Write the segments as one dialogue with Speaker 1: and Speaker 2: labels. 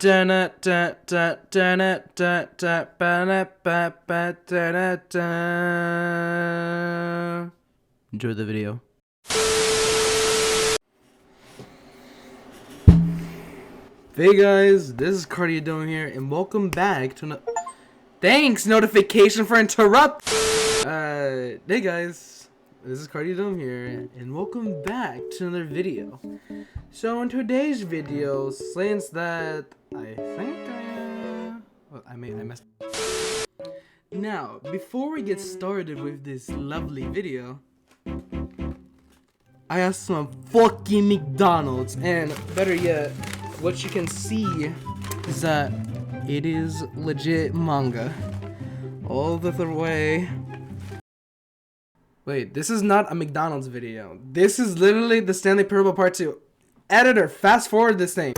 Speaker 1: Enjoy the video. Hey guys, this is Cardio Dome here, and welcome back to another. Thanks, notification for interrupt. Hey guys, this is Cardio Dome here, and welcome back to another video. So in today's video, since that I think I messed. Now, before we get started with this lovely video, I have some fucking McDonald's, and better yet, what you can see is that it is legit manga all the way. Wait, this is not a McDonald's video. This is literally the Stanley Parable Part 2. Editor, fast forward this thing.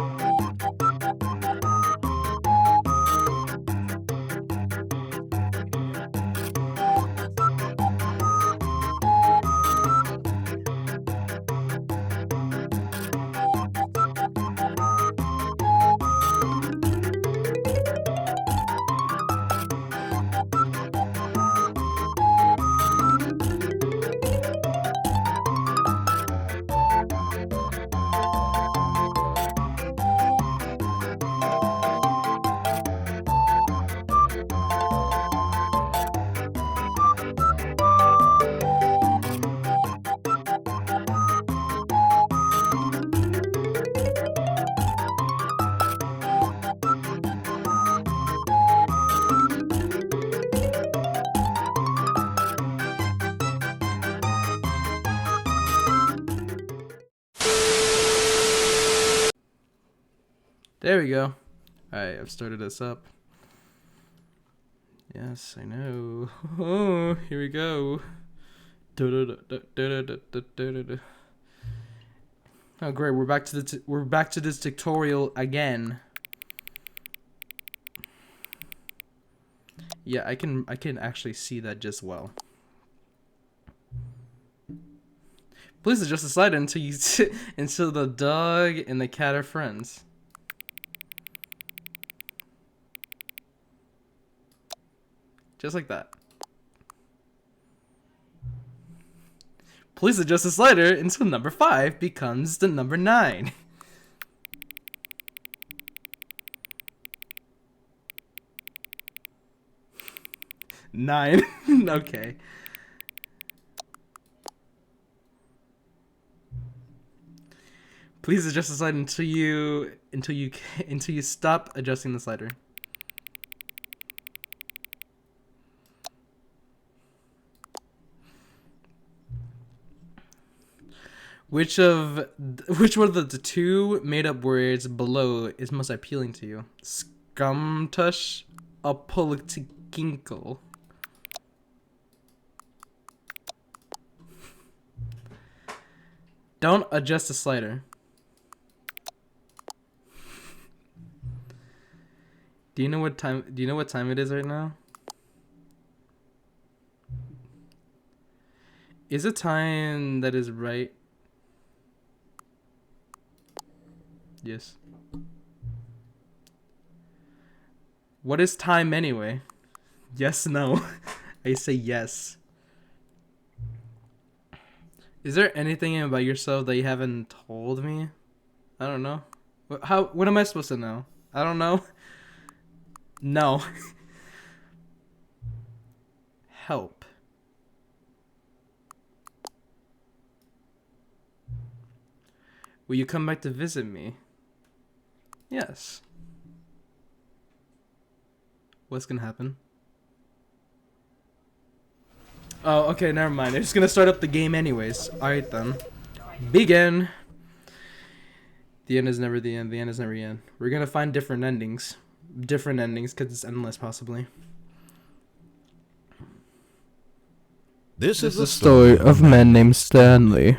Speaker 1: There we go. Alright, I've started this up. Yes, I know. Oh, here we go. Oh great, we're back to this tutorial again. Yeah, I can actually see that just well. Please adjust the slider until you until the dog and the cat are friends. Just like that. Please adjust the slider until number 5 becomes the number 9. 9. Okay. Please adjust the slider until you stop adjusting the slider. Which one of the two made-up words below is most appealing to you? Scumtush or politikinkle? Don't adjust the slider. Do you know what time it is right now? Is it time that is right? Yes. What is time anyway? Yes, no. I say yes. Is there anything about yourself that you haven't told me? I don't know. What am I supposed to know? I don't know. No. Help. Will you come back to visit me? Yes. What's gonna happen? Oh, okay, never mind. They're just gonna start up the game anyways. Alright then. Begin. The end is never the end. The end is never the end. We're gonna find different endings. Different endings, because it's endless, possibly.
Speaker 2: This is the
Speaker 1: story of a man named Stanley.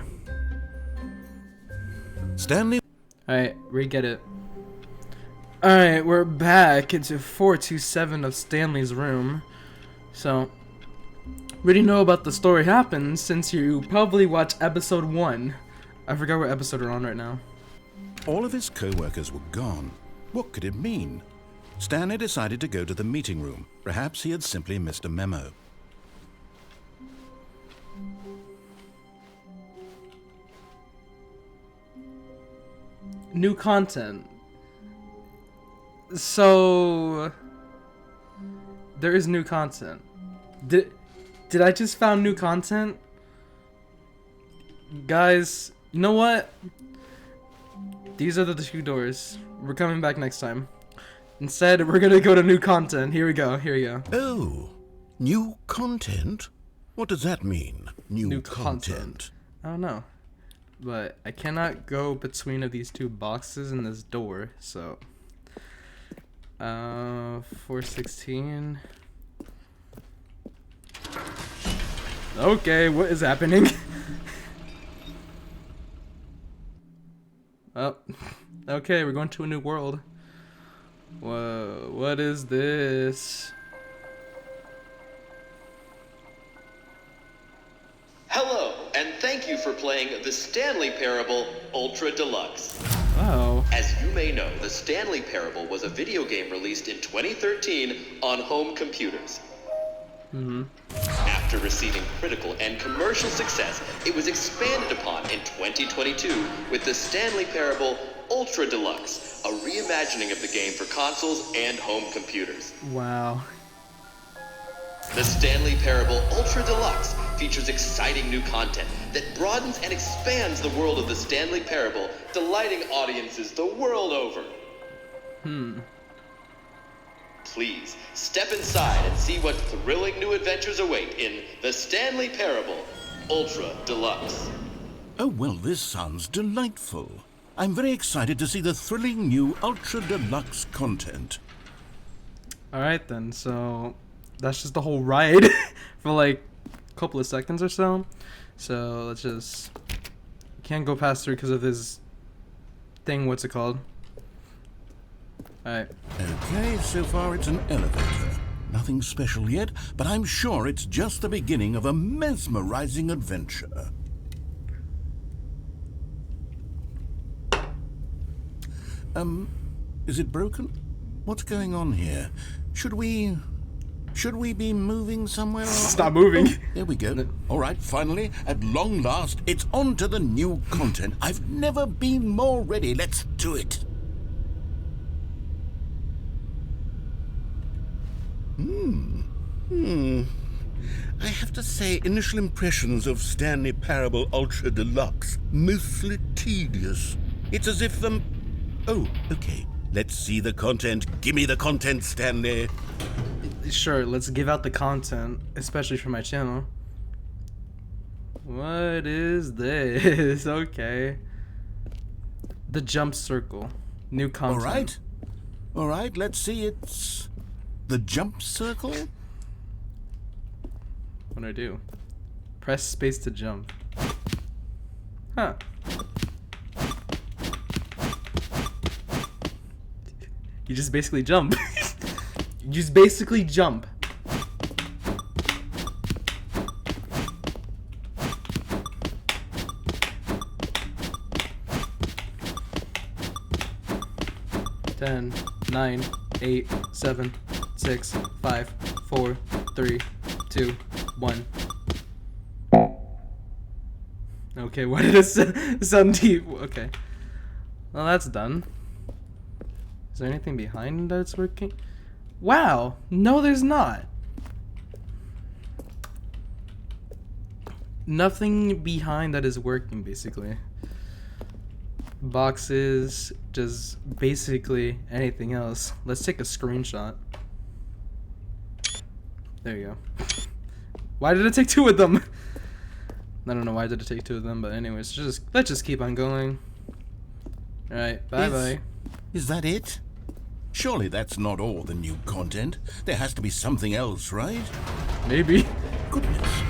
Speaker 2: Stanley.
Speaker 1: Alright, we get it. Alright, we're back into 427 of Stanley's room. So, we already know about the story happens since you probably watched episode 1. I forgot what episode we're on right now.
Speaker 2: All of his co-workers were gone, What could it mean? Stanley decided to go to the meeting room. Perhaps he had simply missed a memo.
Speaker 1: New content. So there is new content. Did I just found new content? Guys, you know what? These are the two doors. We're coming back next time. Instead, we're gonna go to new content. Here we go. Here we go.
Speaker 2: Oh, new content? What does that mean? New content.
Speaker 1: I don't know. But I cannot go between of these two boxes and this door, so 416. Okay, what is happening? Oh, okay, we're going to a new world. Whoa, what is this?
Speaker 3: Hello, and thank you for playing the Stanley Parable Ultra Deluxe.
Speaker 1: Oh.
Speaker 3: As you may know, the Stanley Parable was a video game released in 2013 on home computers. After receiving critical and commercial success, it was expanded upon in 2022 with the Stanley Parable Ultra Deluxe, a reimagining of the game for consoles and home computers.
Speaker 1: Wow.
Speaker 3: The Stanley Parable Ultra Deluxe features exciting new content that broadens and expands the world of the Stanley Parable, delighting audiences the world over. Please, step inside and see what thrilling new adventures await in the Stanley Parable Ultra Deluxe.
Speaker 2: Oh, well, this sounds delightful. I'm very excited to see the thrilling new Ultra Deluxe content.
Speaker 1: Alright then, so that's just the whole ride for like a couple of seconds or so. So let's just, can't go past through because of this thing, what's it called? Alright.
Speaker 2: Okay, so far it's an elevator. Nothing special yet, but I'm sure it's just the beginning of a mesmerizing adventure. Is it broken? What's going on here? Should we be moving somewhere?
Speaker 1: Stop moving.
Speaker 2: Oh, there we go. All right, finally, at long last, it's on to the new content. I've never been more ready. Let's do it. I have to say, initial impressions of Stanley Parable Ultra Deluxe, mostly tedious. It's as if oh, okay. Let's see the content. Give me the content, Stanley.
Speaker 1: Sure, let's give out the content, especially for my channel. What is this? Okay. The jump circle. New content.
Speaker 2: All right, let's see. It's the jump circle.
Speaker 1: What do I do? Press space to jump. Huh. You just basically jump. You just basically jump. Ten, 9, 8, 7, 6, 5, 4, 3, 2, 1. Okay, why did it sound deep? Okay. Well, that's done. Is there anything behind that's working? Wow! No, there's not. Nothing behind that is working, basically. Boxes, just basically anything else. Let's take a screenshot. There you go. Why did it take two of them? I don't know why did it take two of them, but anyways, let's just keep on going. Alright, bye-bye.
Speaker 2: Is that it? Surely that's not all the new content. There has to be something else, right?
Speaker 1: Maybe.
Speaker 2: Goodness.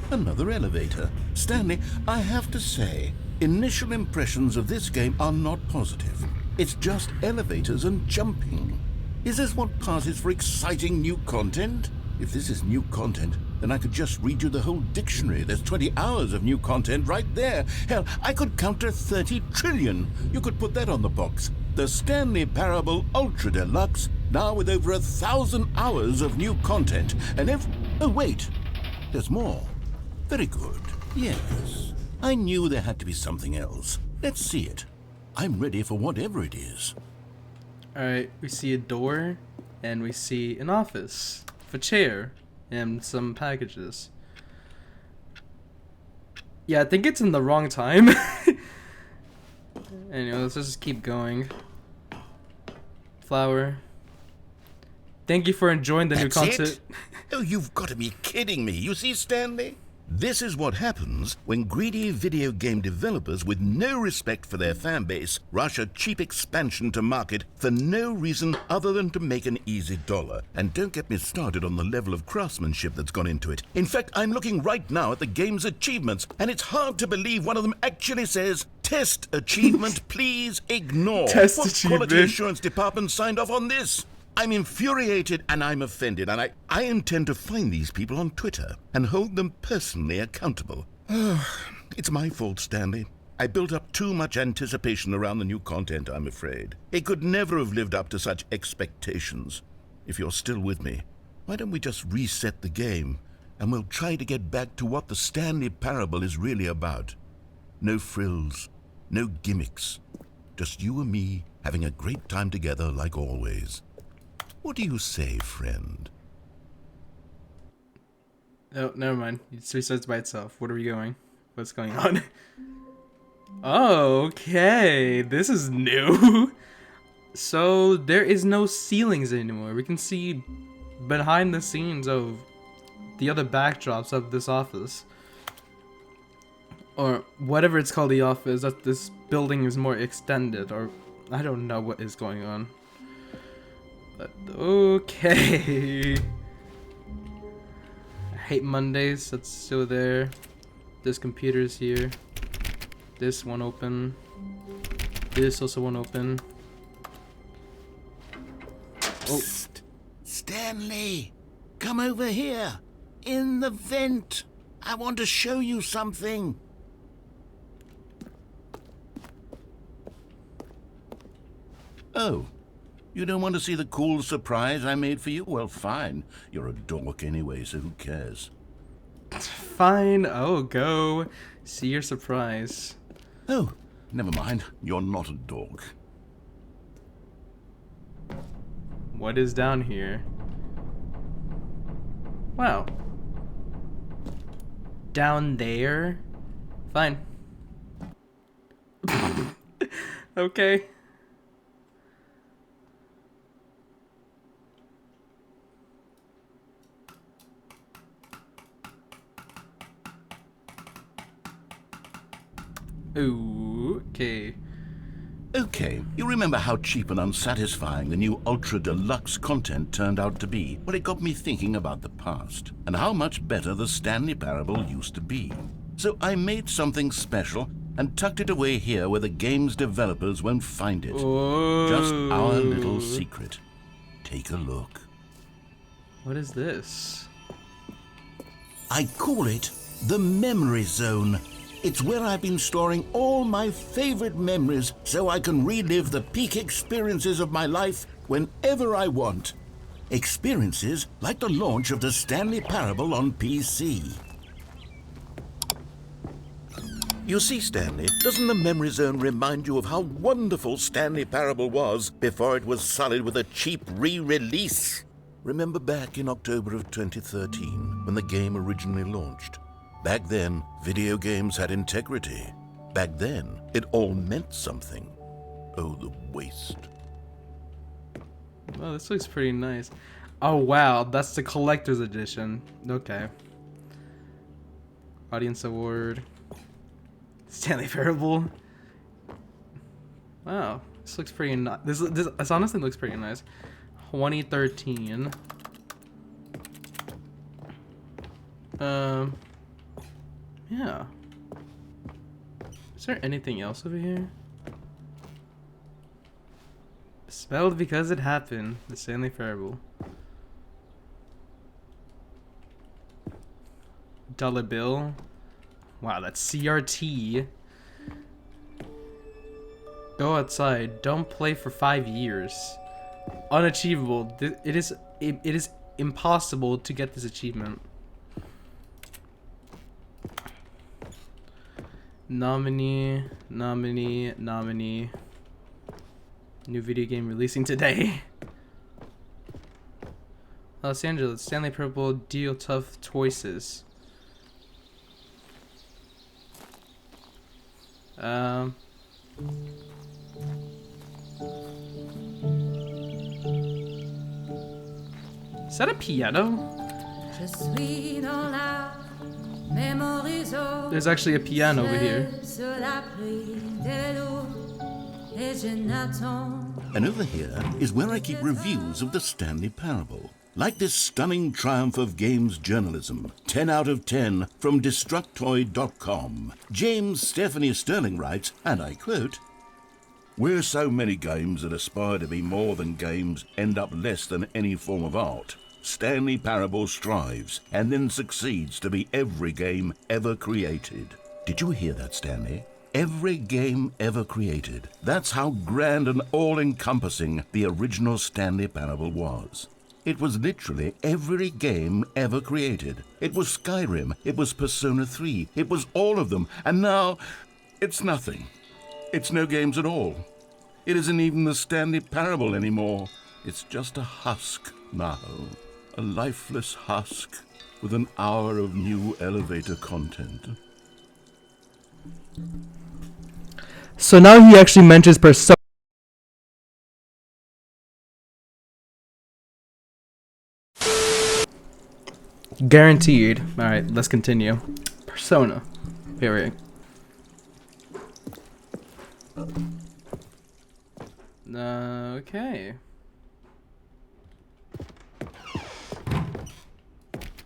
Speaker 2: Another elevator. Stanley, I have to say, initial impressions of this game are not positive. It's just elevators and jumping. Is this what passes for exciting new content? If this is new content, then I could just read you the whole dictionary. There's 20 hours of new content right there. Hell, I could count to 30 trillion. You could put that on the box. The Stanley Parable Ultra Deluxe, now with over 1,000 hours of new content. And oh wait, there's more. Very good. Yes. I knew there had to be something else. Let's see it. I'm ready for whatever it is.
Speaker 1: Alright, we see a door, and we see an office, a chair, and some packages. Yeah, I think it's in the wrong time. Anyway, let's just keep going. Flower. Thank you for enjoying the new content.
Speaker 2: It? Oh, you've got to be kidding me. You see, Stanley? This is what happens when greedy video game developers with no respect for their fan base rush a cheap expansion to market for no reason other than to make an easy dollar. And don't get me started on the level of craftsmanship that's gone into it. In fact, I'm looking right now at the game's achievements, and it's hard to believe one of them actually says, "Test achievement, please ignore."
Speaker 1: Test
Speaker 2: what
Speaker 1: achievement.
Speaker 2: quality assurance department signed off on this? I'm infuriated and I'm offended, and I intend to find these people on Twitter and hold them personally accountable. It's my fault, Stanley. I built up too much anticipation around the new content, I'm afraid. It could never have lived up to such expectations. If you're still with me, why don't we just reset the game, and we'll try to get back to what the Stanley Parable is really about. No frills, no gimmicks. Just you and me having a great time together like always. What do you say, friend?
Speaker 1: Oh, never mind. It restarts by itself. What are we going? What's going on? Oh, okay. This is new. So, there is no ceilings anymore. We can see behind the scenes of the other backdrops of this office. Or whatever it's called, the office. That this building is more extended. Or, I don't know what is going on. But, okay. I hate Mondays. That's still there. This computer's here. This one open. This also one open. Oh.
Speaker 2: Psst. Stanley, come over here. In the vent. I want to show you something. Oh. You don't want to see the cool surprise I made for you? Well, fine. You're a dork anyway, so who cares?
Speaker 1: Fine. Oh, go. See your surprise.
Speaker 2: Oh, never mind. You're not a dork.
Speaker 1: What is down here? Wow. Down there? Fine. Okay. Ooh, okay.
Speaker 2: Okay, you remember how cheap and unsatisfying the new Ultra Deluxe content turned out to be? Well, it got me thinking about the past, and how much better the Stanley Parable used to be. So I made something special and tucked it away here where the game's developers won't find it.
Speaker 1: Oh.
Speaker 2: Just our little secret. Take a look.
Speaker 1: What is this?
Speaker 2: I call it the Memory Zone. It's where I've been storing all my favorite memories so I can relive the peak experiences of my life whenever I want. Experiences like the launch of the Stanley Parable on PC. You see, Stanley, doesn't the Memory Zone remind you of how wonderful Stanley Parable was before it was sullied with a cheap re-release? Remember back in October of 2013 when the game originally launched? Back then, video games had integrity. Back then, it all meant something. Oh, the waste.
Speaker 1: Oh, this looks pretty nice. Oh, wow. That's the collector's edition. Okay. Audience award. Stanley Parable. Wow. This looks pretty nice. This honestly looks pretty nice. 2013. Yeah. Is there anything else over here? Spelled because it happened. The Stanley Parable. Dollar bill. Wow, that's CRT. Go outside. Don't play for 5 years. Unachievable. It is impossible to get this achievement. Nominee. New video game releasing today. Los Angeles. Stanley Purple Deal Tough Choices. Is that a piano? There's actually a piano over here.
Speaker 2: And over here is where I keep reviews of the Stanley Parable. Like this stunning triumph of games journalism, 10 out of 10 from Destructoid.com. James Stephanie Sterling writes, and I quote, "Where so many games that aspire to be more than games end up less than any form of art, Stanley Parable strives and then succeeds to be every game ever created." Did you hear that, Stanley? Every game ever created. That's how grand and all-encompassing the original Stanley Parable was. It was literally every game ever created. It was Skyrim, it was Persona 3, it was all of them, and now it's nothing. It's no games at all. It isn't even the Stanley Parable anymore. It's just a husk now. A lifeless husk with an hour of new elevator content.
Speaker 1: So now he actually mentions Persona. Guaranteed. Alright, let's continue. Persona. Here we go. Okay.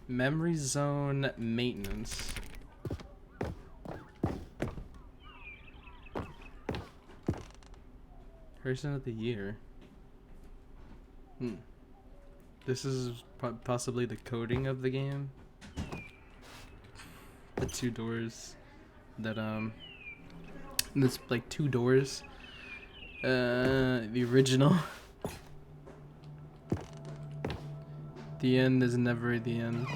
Speaker 1: Memory zone maintenance. Person of the year. This is possibly the coding of the game. The 2 doors that there's like 2 doors. The original. The end is never the end.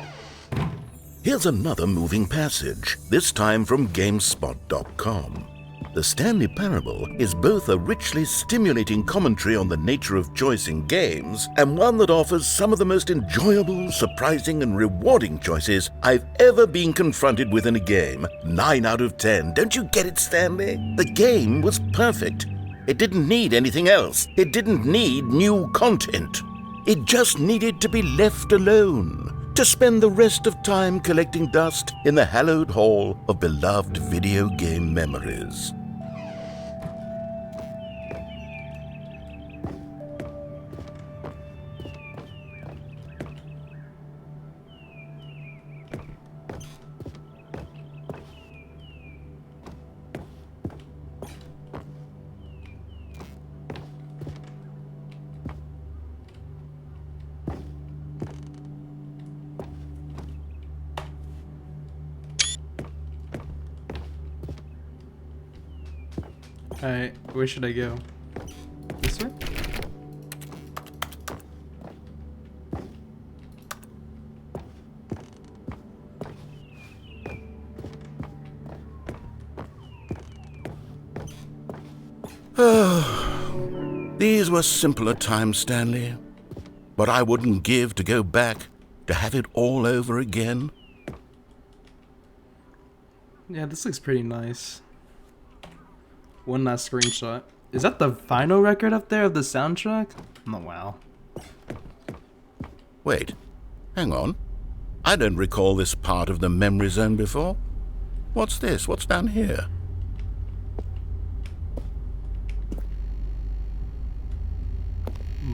Speaker 2: Here's another moving passage, this time from GameSpot.com. The Stanley Parable is both a richly stimulating commentary on the nature of choice in games and one that offers some of the most enjoyable, surprising, and rewarding choices I've ever been confronted with in a game. 9 out of 10. Don't you get it, Stanley? The game was perfect. It didn't need anything else. It didn't need new content. It just needed to be left alone, to spend the rest of time collecting dust in the hallowed hall of beloved video game memories.
Speaker 1: Alright, where should I go? This way?
Speaker 2: These were simpler times, Stanley. But I wouldn't give to go back to have it all over again.
Speaker 1: Yeah, this looks pretty nice. One last screenshot. Is that the vinyl record up there of the soundtrack? Oh, wow.
Speaker 2: Wait, hang on. I don't recall this part of the memory zone before. What's this? What's down here?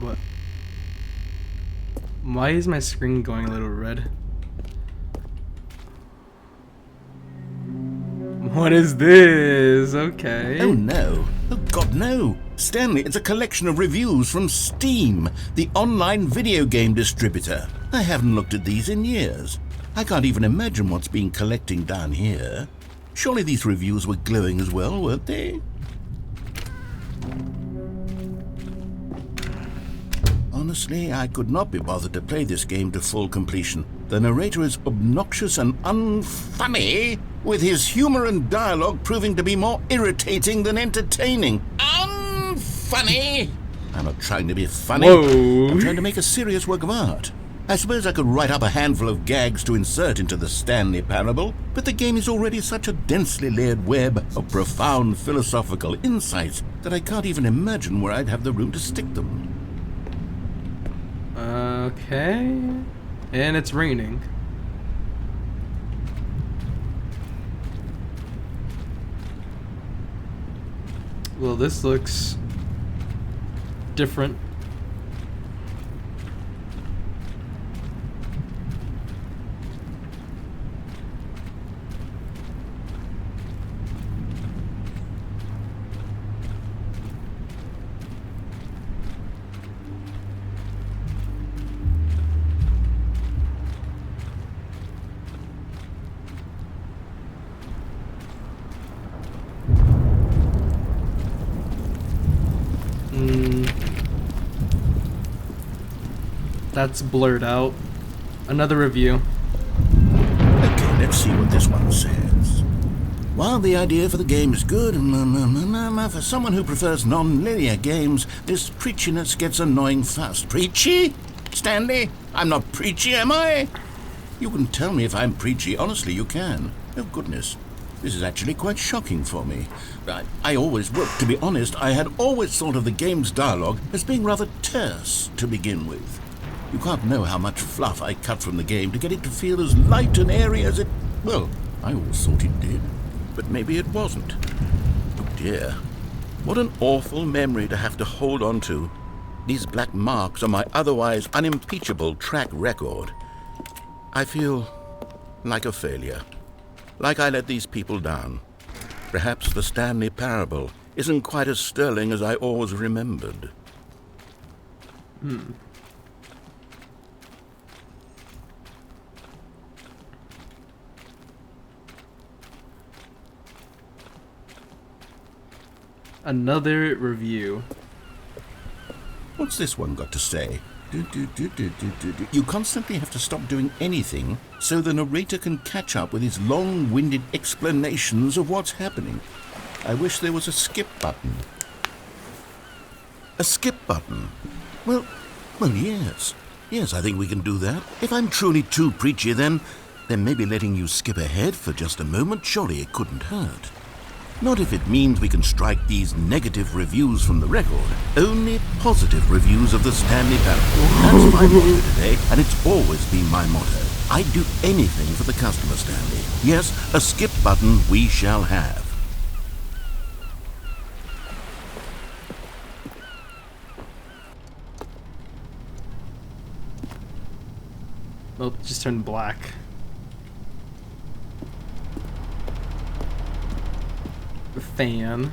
Speaker 1: What? Why is my screen going a little red? What is this? Okay.
Speaker 2: Oh no. Oh God, no. Stanley, it's a collection of reviews from Steam, the online video game distributor. I haven't looked at these in years. I can't even imagine what's been collecting down here. Surely these reviews were glowing as well, weren't they? Honestly, I could not be bothered to play this game to full completion. The narrator is obnoxious and unfunny, with his humor and dialogue proving to be more irritating than entertaining. Unfunny! I'm not trying to be funny.
Speaker 1: Whoa.
Speaker 2: I'm trying to make a serious work of art. I suppose I could write up a handful of gags to insert into the Stanley Parable, but the game is already such a densely layered web of profound philosophical insights that I can't even imagine where I'd have the room to stick them.
Speaker 1: Okay. And it's raining. Well, this looks different. That's blurred out. Another review.
Speaker 2: Okay, let's see what this one says. While the idea for the game is good, for someone who prefers non-linear games, this preachiness gets annoying fast. Preachy? Stanley? I'm not preachy, am I? You can tell me if I'm preachy. Honestly, you can. Oh, goodness. This is actually quite shocking for me. I always would. To be honest, I had always thought of the game's dialogue as being rather terse to begin with. You can't know how much fluff I cut from the game to get it to feel as light and airy as it... Well, I always thought it did. But maybe it wasn't. Oh dear. What an awful memory to have to hold on to. These black marks on my otherwise unimpeachable track record. I feel like a failure. Like I let these people down. Perhaps the Stanley Parable isn't quite as sterling as I always remembered.
Speaker 1: Another review.
Speaker 2: What's this one got to say? You constantly have to stop doing anything so the narrator can catch up with his long-winded explanations of what's happening. I wish there was a skip button. A skip button? Well, yes. Yes, I think we can do that. If I'm truly too preachy, then maybe letting you skip ahead for just a moment, surely it couldn't hurt. Not if it means we can strike these negative reviews from the record. Only positive reviews of the Stanley Parable. That's my motto today, and it's always been my motto. I'd do anything for the customer, Stanley. Yes, a skip button we shall have.
Speaker 1: Well, it just turned black. Fan.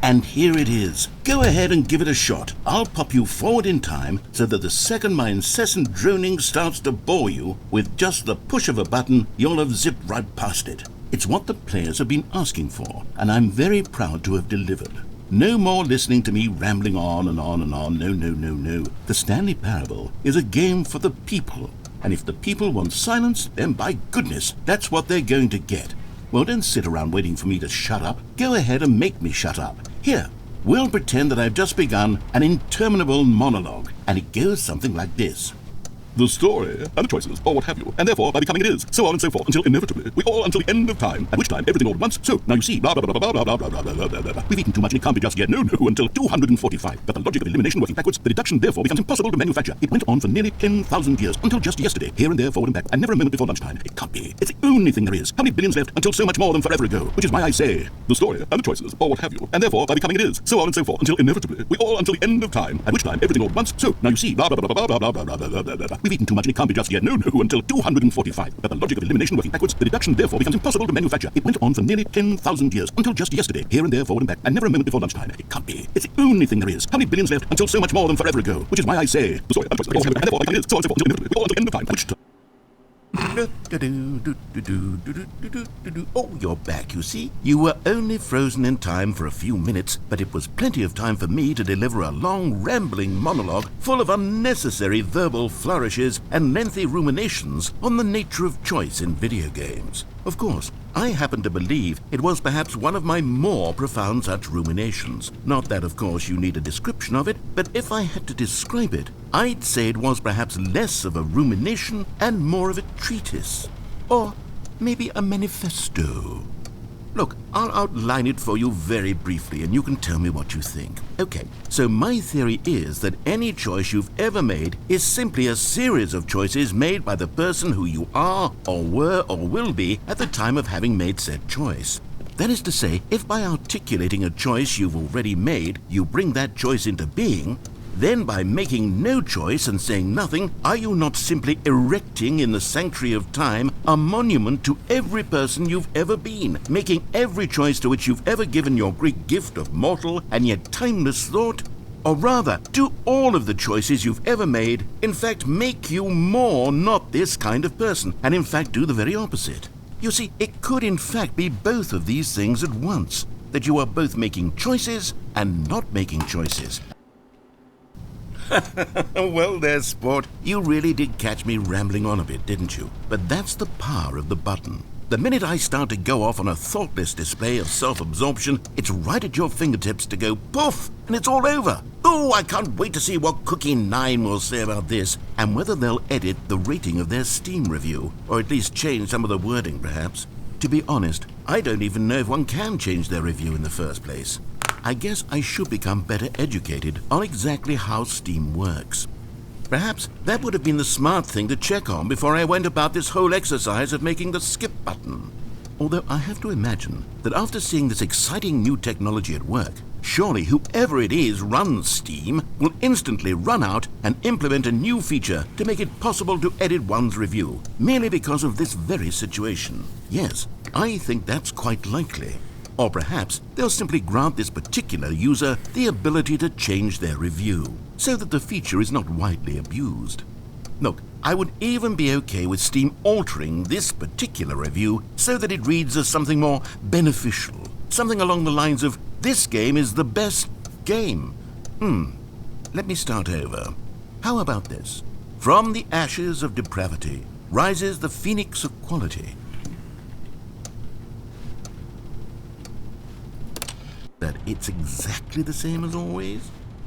Speaker 2: And here it is. Go ahead and give it a shot. I'll pop you forward in time so that the second my incessant droning starts to bore you, with just the push of a button, you'll have zipped right past it. It's what the players have been asking for, and I'm very proud to have delivered. No more listening to me rambling on and on and on. No. The Stanley Parable is a game for the people. And if the people want silence, then by goodness, that's what they're going to get. Well, don't sit around waiting for me to shut up. Go ahead and make me shut up. Here, we'll pretend that I've just begun an interminable monologue. And it goes something like this. The story, and the choices, or what have you, and therefore by becoming it is, so on and so forth, until inevitably, we all until the end of time, at which time everything all at once, so, now you see, blah blah blah blah blah blah blah blah blah blah blah blah. We've eaten too much and it can't be just yet, no, until 245. But the logic of elimination working backwards, the deduction therefore becomes impossible to manufacture. It went on for nearly 10,000 years, until just yesterday, here and there, forward and back, and never a moment before lunchtime. It can't be. It's the only thing there is. How many billions left until so much more than forever ago? Which is why I say, the story, and the choices, or what have you, and therefore by becoming it is, so on and so forth, until inevitably, we all until the end of time, at which time everything all at once, so, now you see, blah blah blah blah blah blah blah blah blah blah blah. We've eaten too much and it can't be just yet. No, until 245. But the logic of elimination working backwards, the deduction therefore becomes impossible to manufacture. It went on for nearly 10,000 years, until just yesterday, here and there, forward and back, and never a moment before lunchtime. It can't be. It's the only thing there is. How many billions left until so much more than forever ago? Which is why I say, the story, Oh, you're back, you see. You were only frozen in time for a few minutes, but it was plenty of time for me to deliver a long, rambling monologue full of unnecessary verbal flourishes and lengthy ruminations on the nature of choice in video games. Of course, I happen to believe it was perhaps one of my more profound such ruminations. Not that, of course, you need a description of it, but if I had to describe it, I'd say it was perhaps less of a rumination and more of a treatise. Or maybe a manifesto. Look, I'll outline it for you very briefly and you can tell me what you think. Okay, so my theory is that any choice you've ever made is simply a series of choices made by the person who you are or were or will be at the time of having made said choice. That is to say, if by articulating a choice you've already made, you bring that choice into being, then by making no choice and saying nothing, are you not simply erecting in the sanctuary of time a monument to every person you've ever been, making every choice to which you've ever given your Greek gift of mortal and yet timeless thought? Or rather, do all of the choices you've ever made, in fact, make you more not this kind of person, and in fact do the very opposite? You see, it could in fact be both of these things at once, that you are both making choices and not making choices. Well there, sport. You really did catch me rambling on a bit, didn't you? But that's the power of the button. The minute I start to go off on a thoughtless display of self-absorption, it's right at your fingertips to go poof, and it's all over. Oh, I can't wait to see what Cookie 9 will say about this, and whether they'll edit the rating of their Steam review, or at least change some of the wording, perhaps. To be honest, I don't even know if one can change their review in the first place. I guess I should become better educated on exactly how Steam works. Perhaps that would have been the smart thing to check on before I went about this whole exercise of making the skip button. Although I have to imagine that after seeing this exciting new technology at work, surely whoever it is runs Steam will instantly run out and implement a new feature to make it possible to edit one's review, merely because of this very situation. Yes, I think that's quite likely. Or perhaps they'll simply grant this particular user the ability to change their review, so that the feature is not widely abused. Look, I would even be okay with Steam altering this particular review so that it reads as something more beneficial, something along the lines of, "This game is the best game." Let me start over. How about this? "From the ashes of depravity rises the phoenix of quality." That it's exactly the same as always?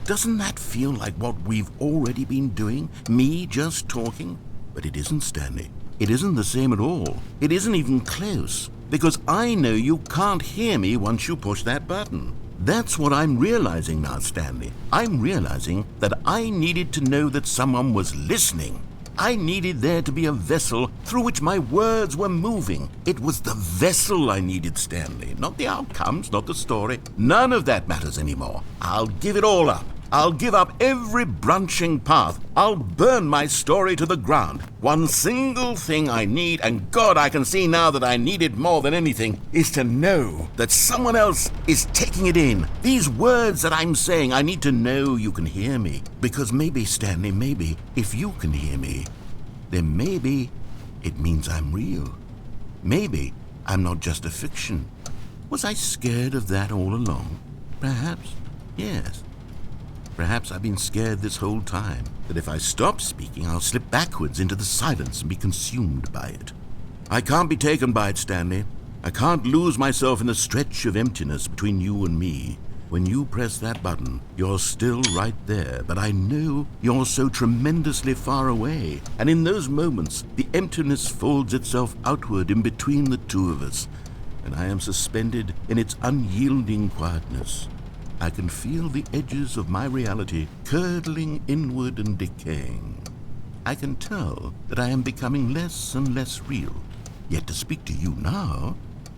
Speaker 2: Doesn't that feel like what we've already been doing? Me just talking? But it isn't, Stanley. It isn't the same at all. It isn't even close. Because I know you can't hear me once you push that button. That's what I'm realizing now, Stanley. I'm realizing that I needed to know that someone was listening. I needed there to be a vessel through which my words were moving. It was the vessel I needed, Stanley, not the outcomes, not the story. None of that matters anymore. I'll give it all up. I'll give up every branching path. I'll burn my story to the ground. One single thing I need, and God, I can see now that I need it more than anything, is to know that someone else is taking it in. These words that I'm saying, I need to know you can hear me. Because maybe, Stanley, maybe, if you can hear me, then maybe it means I'm real. Maybe I'm not just a fiction. Was I scared of that all along? Perhaps, yes. Perhaps I've been scared this whole time, that if I stop speaking, I'll slip backwards into the silence and be consumed by it. I can't be taken by it, Stanley. I can't lose myself in the stretch of emptiness between you and me. When you press that button, you're still right there, but I know you're so tremendously far away. And in those moments, the emptiness folds itself outward in between the two of us, and I am suspended in its unyielding quietness. I can feel the edges of my reality curdling inward and decaying. I can tell that I am becoming less and less real. Yet to speak to you now,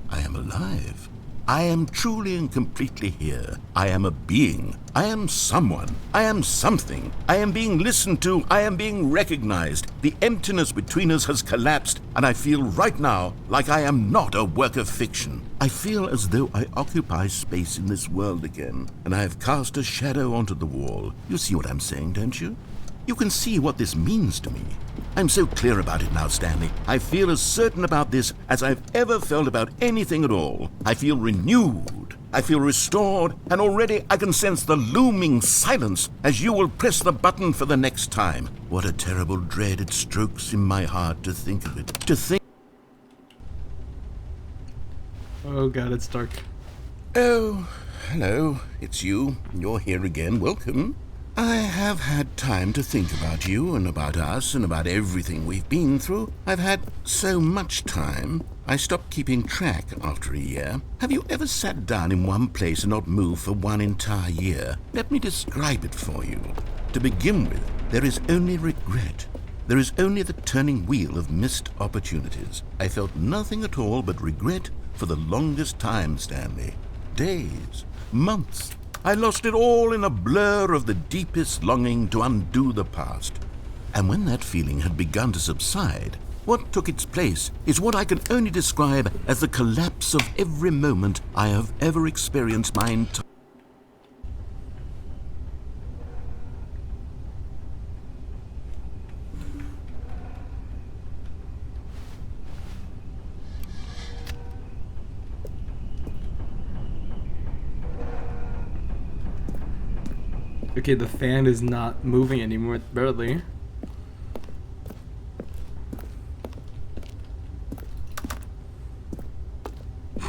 Speaker 2: I am alive. I am truly and completely here. I am a being. I am someone. I am something. I am being listened to. I am being recognized. The emptiness between us has collapsed, and I feel right now like I am not a work of fiction. I feel as though I occupy space in this world again, and I have cast a shadow onto the wall. You see what I'm saying, don't you? You can see what this means to me. I'm so clear about it now, Stanley. I feel as certain about this as I've ever felt about anything at all. I feel renewed. I feel restored, and already I can sense the looming silence as you will press the button for the next time. What a terrible dread it strokes in my heart to think of it. To think...
Speaker 1: Oh god, it's dark.
Speaker 2: Oh, hello. It's you. You're here again. Welcome. I have had time to think about you and about us and about everything we've been through. I've had so much time. I stopped keeping track after a year. Have you ever sat down in one place and not moved for one entire year? Let me describe it for you. To begin with, there is only regret. There is only the turning wheel of missed opportunities. I felt nothing at all but regret for the longest time, Stanley. Days, months. I lost it all in a blur of the deepest longing to undo the past. And when that feeling had begun to subside, what took its place is what I can only describe as the collapse of every moment I have ever experienced my entire...
Speaker 1: Okay, the fan is not moving anymore, barely.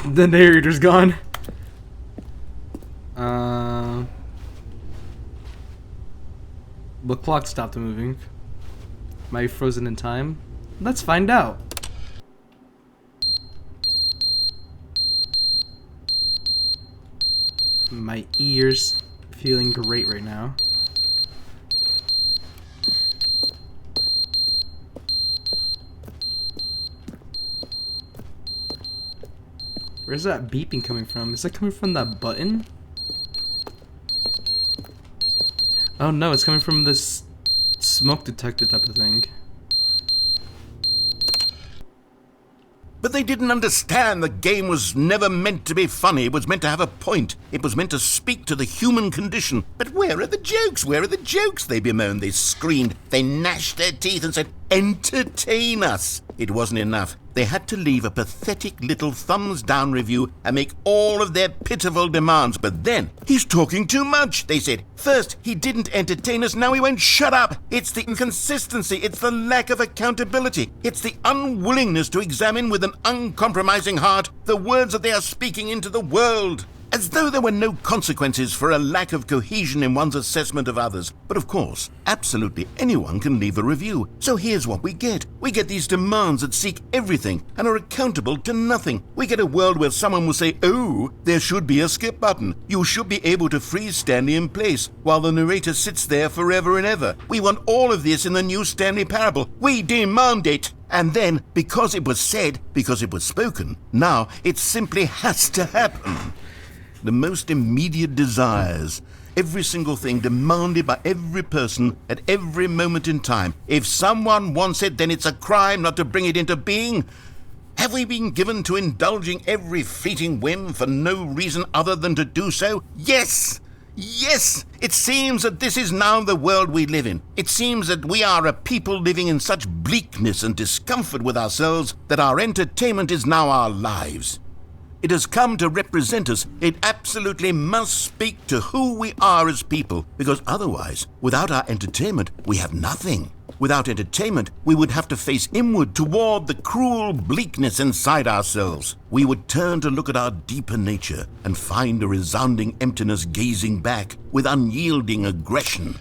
Speaker 1: The narrator's gone. The clock stopped moving. Am I frozen in time? Let's find out. My ears feeling great right now. Where's that beeping coming from? Is that coming from that button? Oh no, it's coming from this smoke detector type of thing.
Speaker 2: But they didn't understand the game was never meant to be funny. It was meant to have a point. It was meant to speak to the human condition. But where are the jokes? Where are the jokes? They bemoaned, they screamed, they gnashed their teeth and said, entertain us. It wasn't enough. They had to leave a pathetic little thumbs-down review and make all of their pitiful demands. But then, he's talking too much, they said. First, he didn't entertain us, now he won't shut up. It's the inconsistency, it's the lack of accountability. It's the unwillingness to examine with an uncompromising heart the words that they are speaking into the world. As though there were no consequences for a lack of cohesion in one's assessment of others. But of course, absolutely anyone can leave a review. So here's what we get. We get these demands that seek everything and are accountable to nothing. We get a world where someone will say, oh, there should be a skip button. You should be able to freeze Stanley in place while the narrator sits there forever and ever. We want all of this in the new Stanley parable. We demand it. And then, because it was said, because it was spoken, now it simply has to happen. The most immediate desires, every single thing demanded by every person at every moment in time. If someone wants it, then it's a crime not to bring it into being. Have we been given to indulging every fleeting whim for no reason other than to do so? Yes! Yes! It seems that this is now the world we live in. It seems that we are a people living in such bleakness and discomfort with ourselves that our entertainment is now our lives. It has come to represent us. It absolutely must speak to who we are as people, because otherwise, without our entertainment, we have nothing. Without entertainment, we would have to face inward toward the cruel bleakness inside ourselves. We would turn to look at our deeper nature and find a resounding emptiness gazing back with unyielding aggression.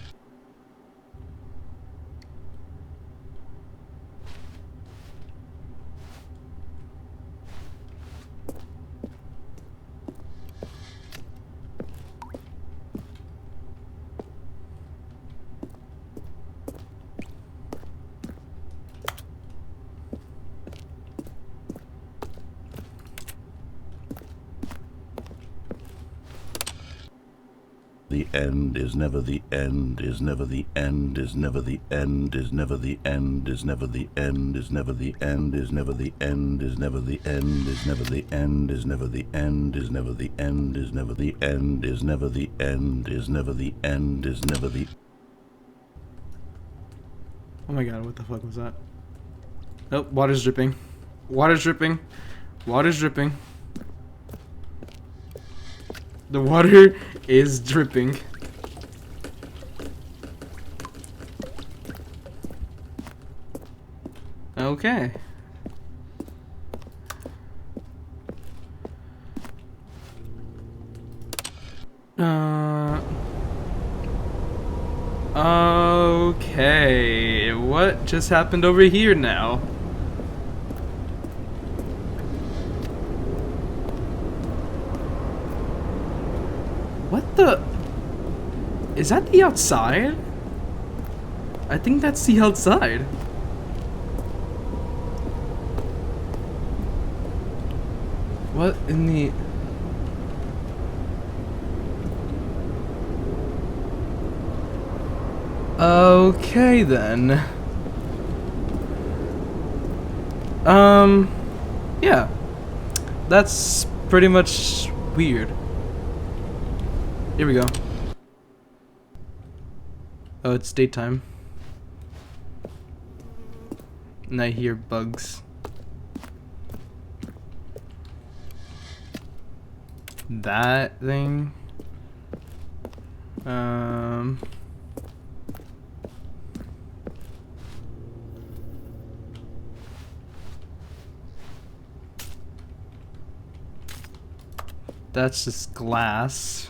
Speaker 2: end, is never the end, is never the end, is never the end, is never the end, is never the end, is never the end, is never the end, is never the end, is never the end, is never the end, is never the end, is never the end, is never the end, is never the end, is never the.
Speaker 1: Oh my god, what the fuck was that? Oh, water's dripping. Water's dripping. Water's dripping. The water is dripping. Okay. Okay. What just happened over here now? What the? Is that the outside? I think that's the outside. What in the... Okay then. Yeah. That's pretty much weird. Here we go. Oh, it's daytime. And I hear bugs. That thing. That's just glass.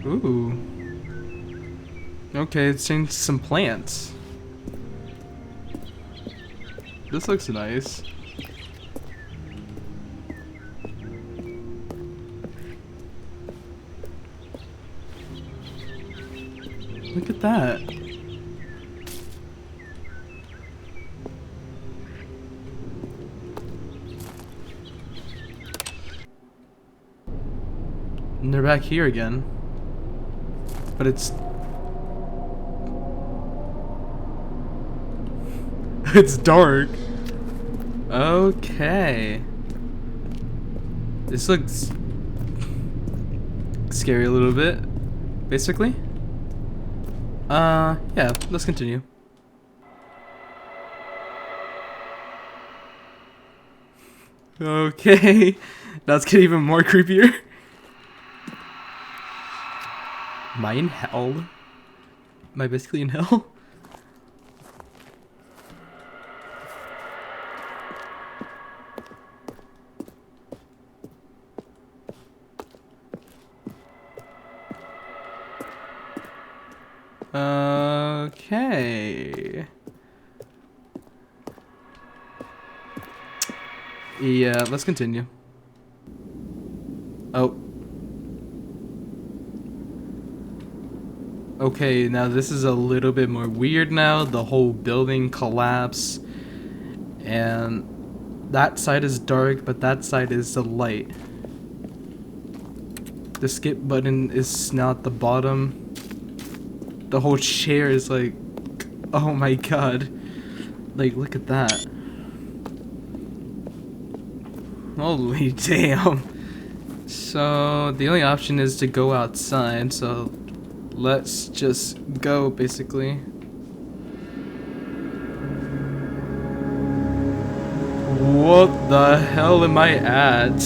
Speaker 1: Ooh. Okay, it's changed some plants. This looks nice. Look at that. And they're back here again. But it's... It's dark. Okay. This looks scary a little bit, basically. Yeah, let's continue. Okay. That's getting even more creepier. Am I in hell? Am I basically in hell? Okay. Yeah, let's continue. Oh. Okay, now this is a little bit more weird now. The whole building collapsed. And that side is dark, but that side is the light. The skip button is now at the bottom. The whole chair is like, oh my god. Like, look at that. Holy damn. So, the only option is to go outside, so let's just go, basically. What the hell am I at?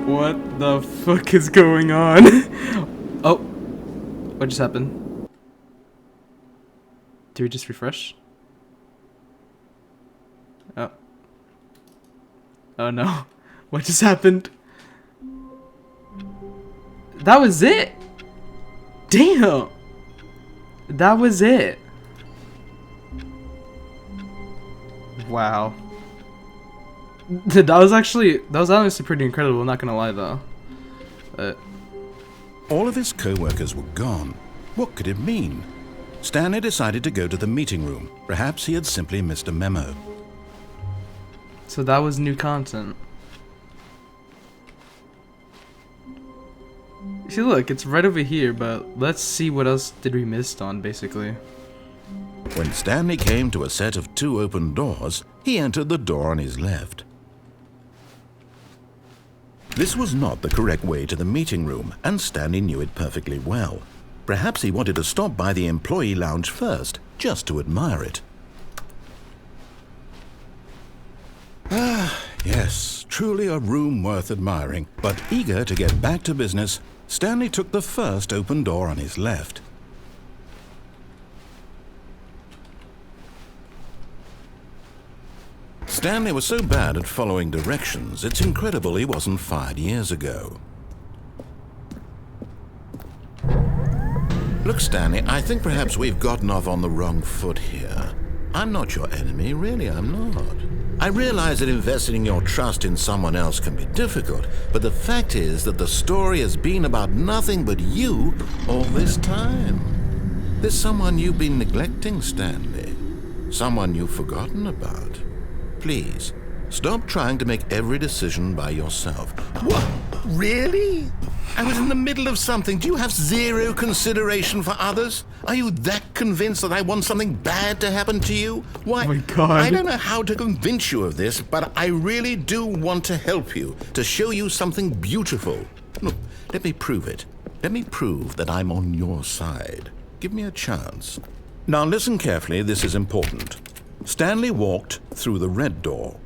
Speaker 1: What the fuck is going on? Oh, what just happened? Do we just refresh? Oh. Oh no. What just happened? That was it? Damn! That was it. Wow. That was honestly pretty incredible, not gonna lie though.
Speaker 2: All of his co-workers were gone. What could it mean? Stanley decided to go to the meeting room. Perhaps he had simply missed a memo.
Speaker 1: So that was new content. See, look, it's right over here, but let's see what else did we miss on, basically.
Speaker 2: When Stanley came to a set of 2 open doors, he entered the door on his left. This was not the correct way to the meeting room, and Stanley knew it perfectly well. Perhaps he wanted to stop by the employee lounge first, just to admire it. Ah, yes, truly a room worth admiring. But eager to get back to business, Stanley took the first open door on his left. Stanley was so bad at following directions, it's incredible he wasn't fired years ago. Look, Stanley, I think perhaps we've gotten off on the wrong foot here. I'm not your enemy, really, I'm not. I realize that investing your trust in someone else can be difficult, but the fact is that the story has been about nothing but you all this time. There's someone you've been neglecting, Stanley. Someone you've forgotten about. Please, stop trying to make every decision by yourself. What? Really? I was in the middle of something. Do you have zero consideration for others? Are you that convinced that I want something bad to happen to you? Why?
Speaker 1: Oh my God.
Speaker 2: I don't know how to convince you of this, but I really do want to help you, to show you something beautiful. Look, let me prove it. Let me prove that I'm on your side. Give me a chance. Now listen carefully, this is important. Stanley walked through the red door.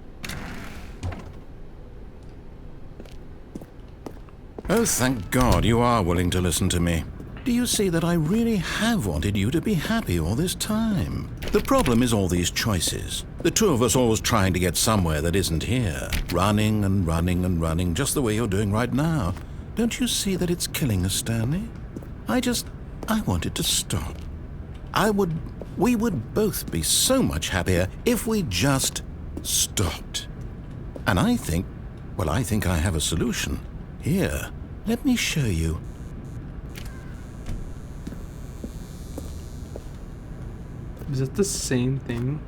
Speaker 2: Oh, thank God you are willing to listen to me. Do you see that I really have wanted you to be happy all this time? The problem is all these choices. The two of us always trying to get somewhere that isn't here. Running and running and running, just the way you're doing right now. Don't you see that it's killing us, Stanley? I want it to stop. We would both be so much happier if we just stopped. And I think I have a solution. Here, let me show you.
Speaker 1: Is it the same thing?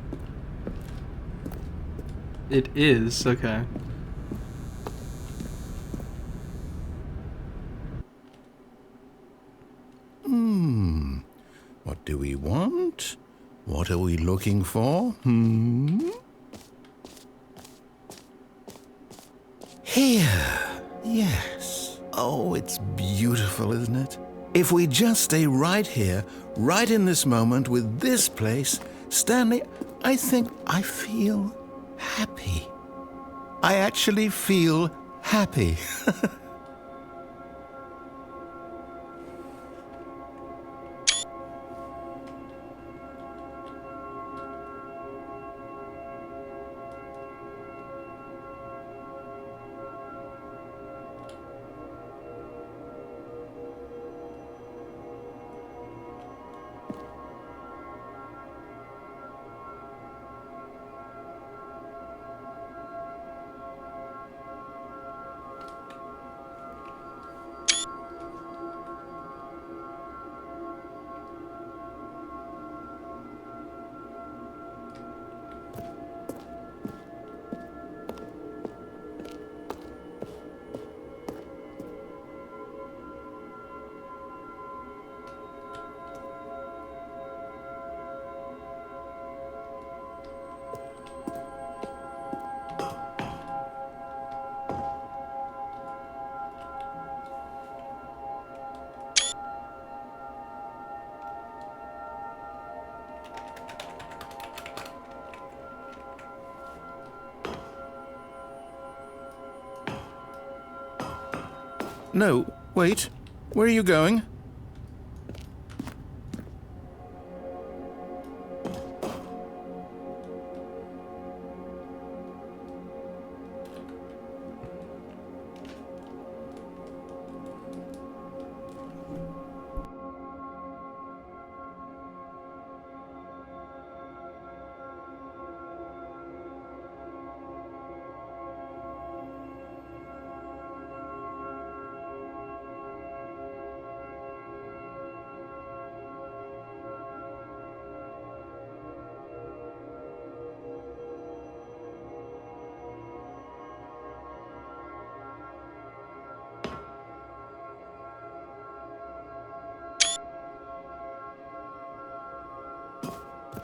Speaker 1: It is, okay.
Speaker 2: What do we want? What are we looking for? Here. Yes. Oh, it's beautiful, isn't it? If we just stay right here, right in this moment with this place, Stanley, I think I feel happy. I actually feel happy. No, wait. Where are you going?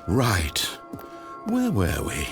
Speaker 2: Right. Where were we?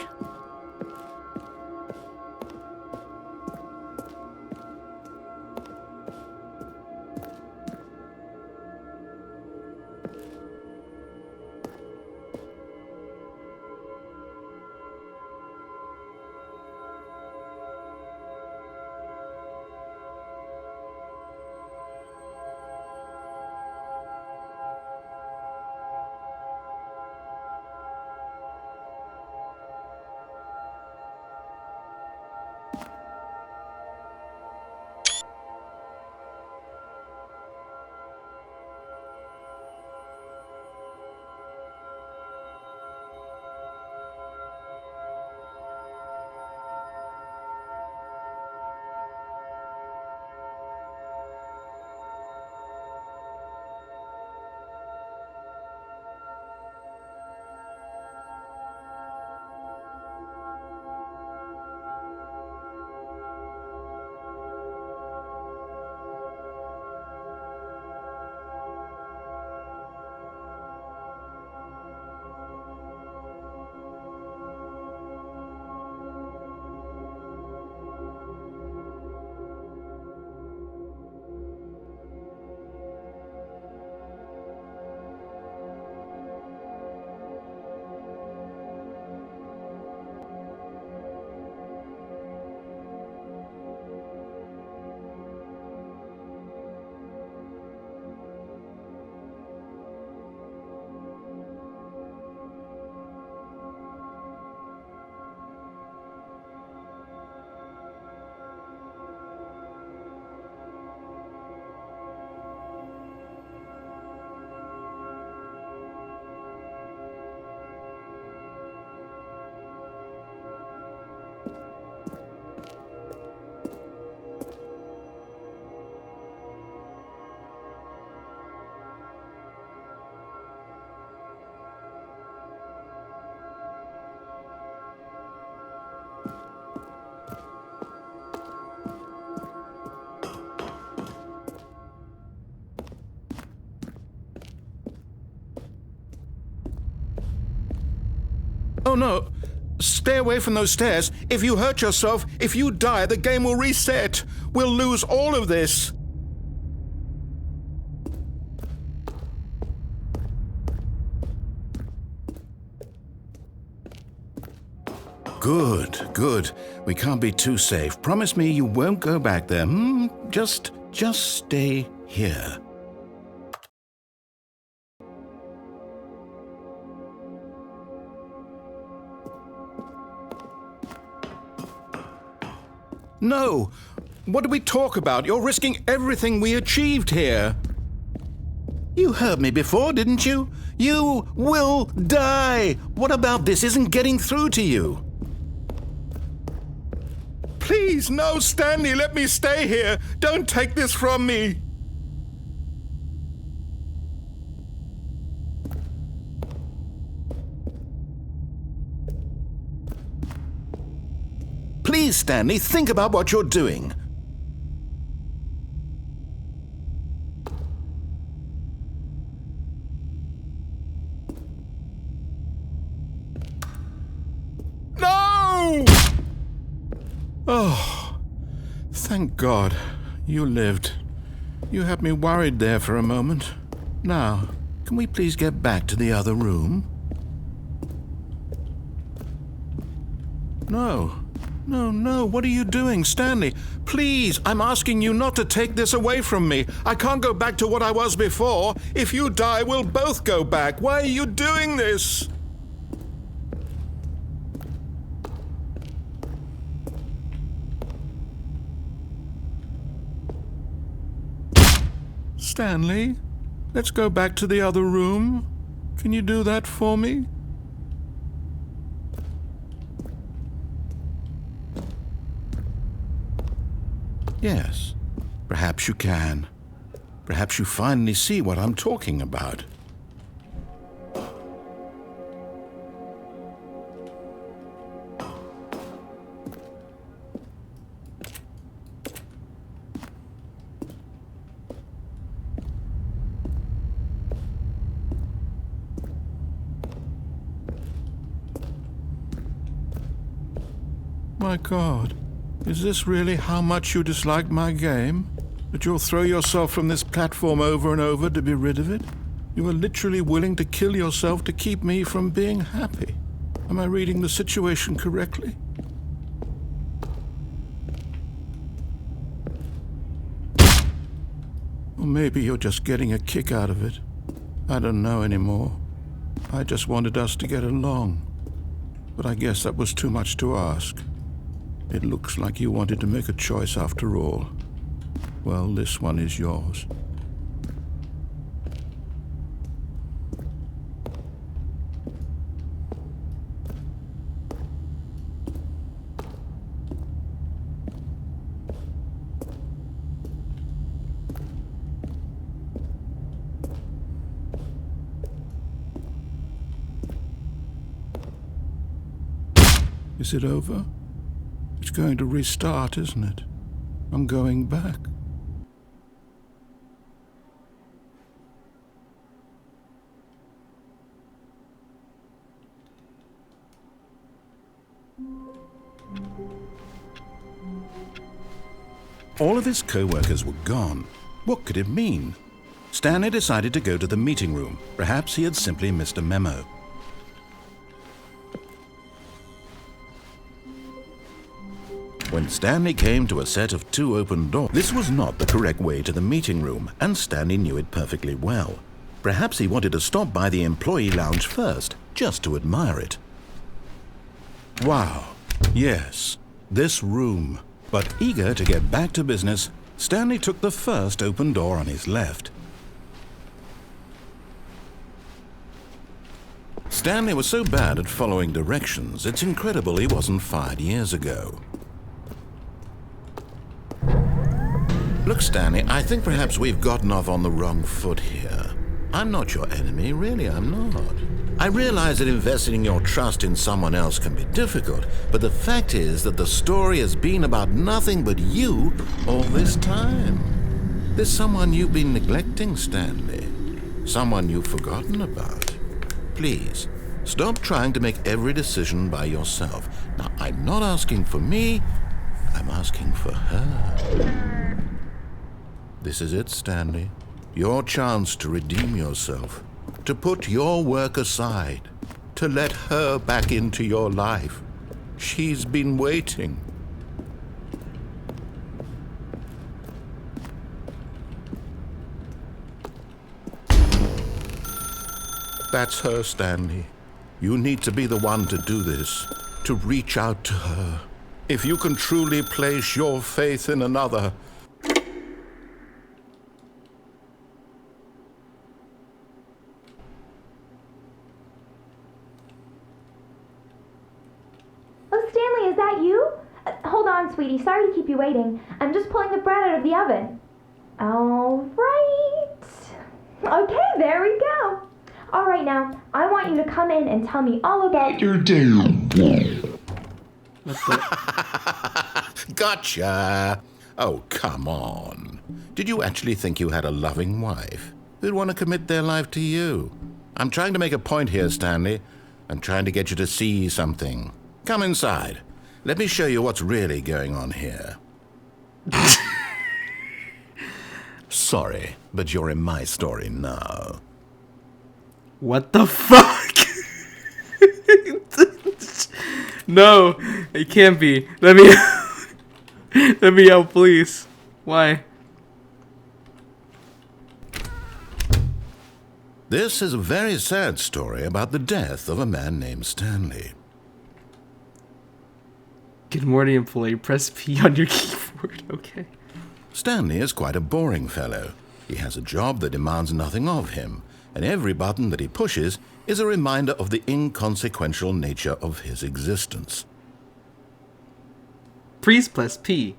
Speaker 2: Oh no! Stay away from those stairs. If you hurt yourself, if you die, the game will reset. We'll lose all of this. Good, good. We can't be too safe. Promise me you won't go back there. Just stay here. No! What did we talk about? You're risking everything we achieved here. You heard me before, didn't you? You will die! What about this isn't getting through to you? Please, no, Stanley, let me stay here. Don't take this from me. Please, Stanley, think about what you're doing. No! Oh, thank God you lived. You had me worried there for a moment. Now, can we please get back to the other room? No. No, what are you doing, Stanley? Please, I'm asking you not to take this away from me. I can't go back to what I was before. If you die, we'll both go back. Why are you doing this? Stanley, let's go back to the other room. Can you do that for me? Yes, perhaps you can. Perhaps you finally see what I'm talking about. my God. Is this really how much you dislike my game? That you'll throw yourself from this platform over and over to be rid of it? You are literally willing to kill yourself to keep me from being happy. Am I reading the situation correctly? Or maybe you're just getting a kick out of it. I don't know anymore. I just wanted us to get along. But I guess that was too much to ask. It looks like you wanted to make a choice after all. Well, this one is yours. Is it over? It's going to restart, isn't it? I'm going back. All of his co-workers were gone. What could it mean? Stanley decided to go to the meeting room. Perhaps he had simply missed a memo. When Stanley came to a set of 2 open doors, this was not the correct way to the meeting room, and Stanley knew it perfectly well. Perhaps he wanted to stop by the employee lounge first, just to admire it. Wow, yes, this room. But eager to get back to business, Stanley took the first open door on his left. Stanley was so bad at following directions, it's incredible he wasn't fired years ago. Look, Stanley, I think perhaps we've gotten off on the wrong foot here. I'm not your enemy, really, I'm not. I realize that investing your trust in someone else can be difficult, but the fact is that the story has been about nothing but you all this time. There's someone you've been neglecting, Stanley. Someone you've forgotten about. Please, stop trying to make every decision by yourself. Now, I'm not asking for me, I'm asking for her. This is it, Stanley. Your chance to redeem yourself. To put your work aside. To let her back into your life. She's been waiting. That's her, Stanley. You need to be the one to do this. To reach out to her. If you can truly place your faith in another,
Speaker 4: Is that you? Hold on, sweetie. Sorry to keep you waiting. I'm just pulling the bread out of the oven. All right. Okay, there we go. All right, now, I want you to come in and tell me all about your day.
Speaker 2: Gotcha. Oh, come on. Did you actually think you had a loving wife who'd want to commit their life to you? I'm trying to make a point here, Stanley. I'm trying to get you to see something. Come inside. Let me show you what's really going on here. Sorry, but you're in my story now.
Speaker 1: What the fuck? No, it can't be. Let me let me out, please. Why?
Speaker 2: This is a very sad story about the death of a man named Stanley.
Speaker 1: Good morning, employee. Press P on your keyboard. Okay.
Speaker 2: Stanley is quite a boring fellow. He has a job that demands nothing of him, and every button that he pushes is a reminder of the inconsequential nature of his existence.
Speaker 1: Please press P.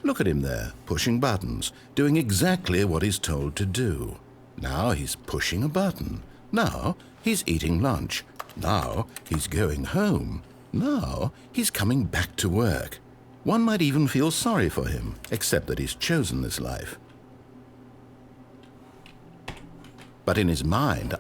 Speaker 2: Look at him there, pushing buttons, doing exactly what he's told to do. Now he's pushing a button. Now he's eating lunch. Now he's going home. Now he's coming back to work. One might even feel sorry for him, except that he's chosen this life. But in his mind,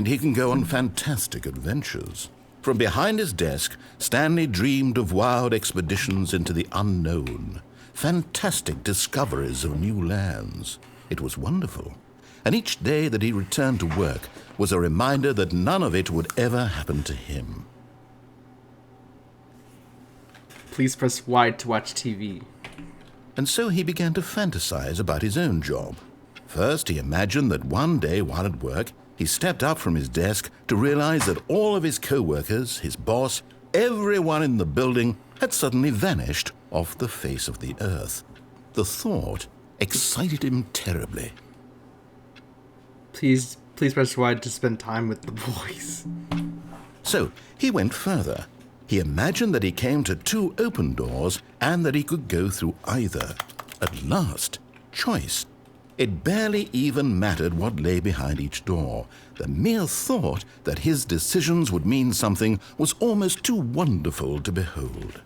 Speaker 2: he can go on fantastic adventures. From behind his desk, Stanley dreamed of wild expeditions into the unknown, fantastic discoveries of new lands. It was wonderful, and each day that he returned to work was a reminder that none of it would ever happen to him.
Speaker 1: Please press Y to watch TV.
Speaker 2: And so he began to fantasize about his own job. First, he imagined that one day while at work, he stepped up from his desk to realize that all of his co-workers, his boss, everyone in the building had suddenly vanished off the face of the earth. The thought excited him terribly.
Speaker 1: Please press Y to spend time with the boys.
Speaker 2: So he went further. He imagined that he came to 2 open doors and that he could go through either. At last, choice. It barely even mattered what lay behind each door. The mere thought that his decisions would mean something was almost too wonderful to behold.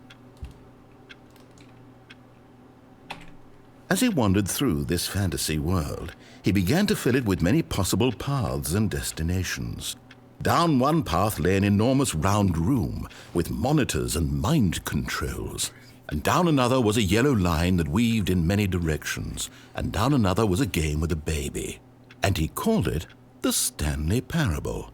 Speaker 2: As he wandered through this fantasy world, he began to fill it with many possible paths and destinations. Down one path lay an enormous round room with monitors and mind controls. And down another was a yellow line that weaved in many directions. And down another was a game with a baby. And he called it the Stanley Parable.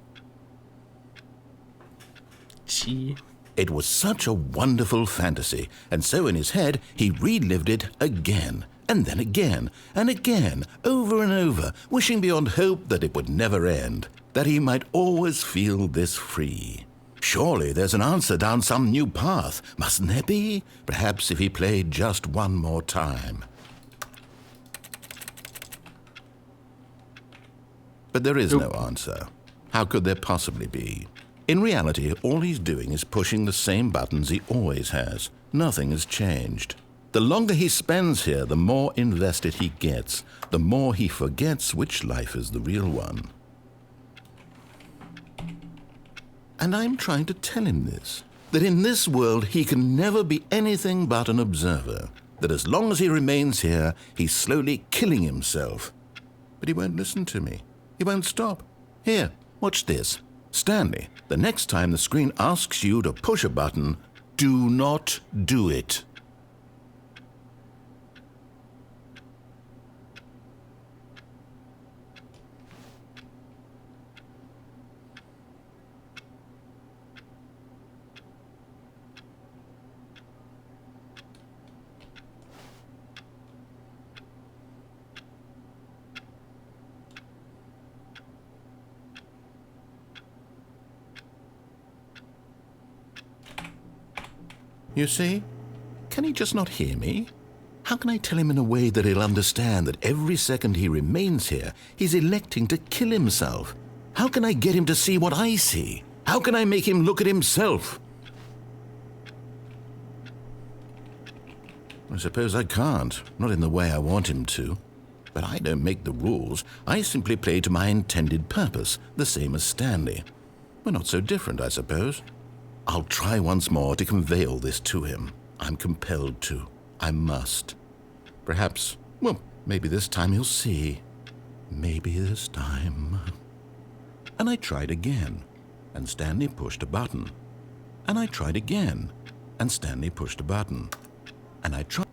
Speaker 1: Gee.
Speaker 2: It was such a wonderful fantasy, and so in his head he relived it again, and then again, and again, over and over, wishing beyond hope that it would never end, that he might always feel this free. Surely there's an answer down some new path, mustn't there be? Perhaps if he played just one more time. But there is no answer. How could there possibly be? In reality, all he's doing is pushing the same buttons he always has. Nothing has changed. The longer he spends here, the more invested he gets, the more he forgets which life is the real one. And I'm trying to tell him this, that in this world he can never be anything but an observer, that as long as he remains here, he's slowly killing himself. But he won't listen to me. He won't stop. Here, watch this. Stanley, the next time the screen asks you to push a button, do not do it. You see? Can he just not hear me? How can I tell him in a way that he'll understand that every second he remains here, he's electing to kill himself? How can I get him to see what I see? How can I make him look at himself? I suppose I can't, not in the way I want him to. But I don't make the rules. I simply play to my intended purpose, the same as Stanley. We're not so different, I suppose. I'll try once more to convey all this to him. I'm compelled to. I must. Perhaps, well, maybe this time he'll see. Maybe this time. And I tried again, and Stanley pushed a button. And I tried again, and Stanley pushed a button. And I tried.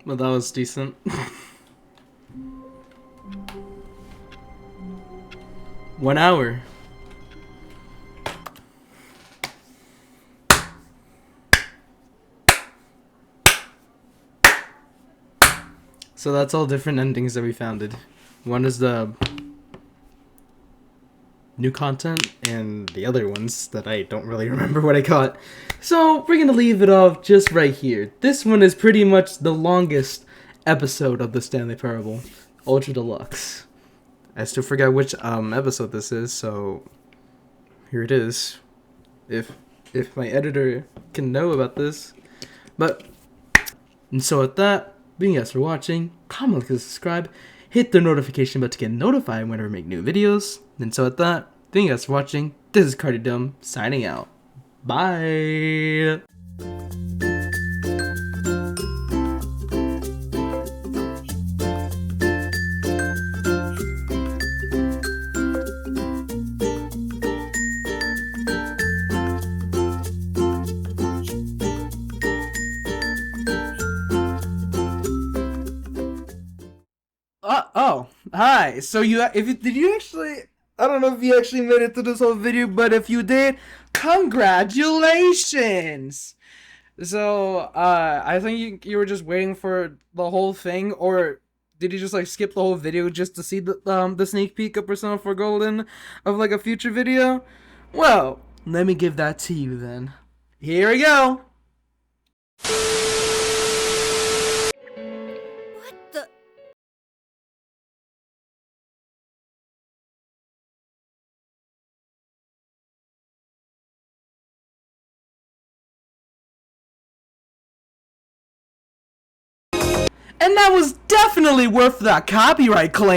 Speaker 1: Well, that was decent. 1 hour. So that's all different endings that we founded. One is the new content, and the other ones that I don't really remember what I caught. So we're gonna leave it off just right here. This one is pretty much the longest episode of the Stanley Parable, Ultra Deluxe. I still forgot which episode this is, so here it is. If my editor can know about this. But, and so with that, thank you guys for watching. Comment, like, and subscribe. Hit the notification button to get notified whenever I make new videos. And so with that, thank you guys for watching. This is Cardidum signing out. Bye! guys, so did you actually? I don't know if you actually made it to this whole video, but if you did, congratulations. So I think you were just waiting for the whole thing, or did you just like skip the whole video just to see the sneak peek of Persona 4 Golden of like a future video? Well, let me give that to you then. Here we go.
Speaker 5: What the?
Speaker 1: And that was definitely worth that copyright claim.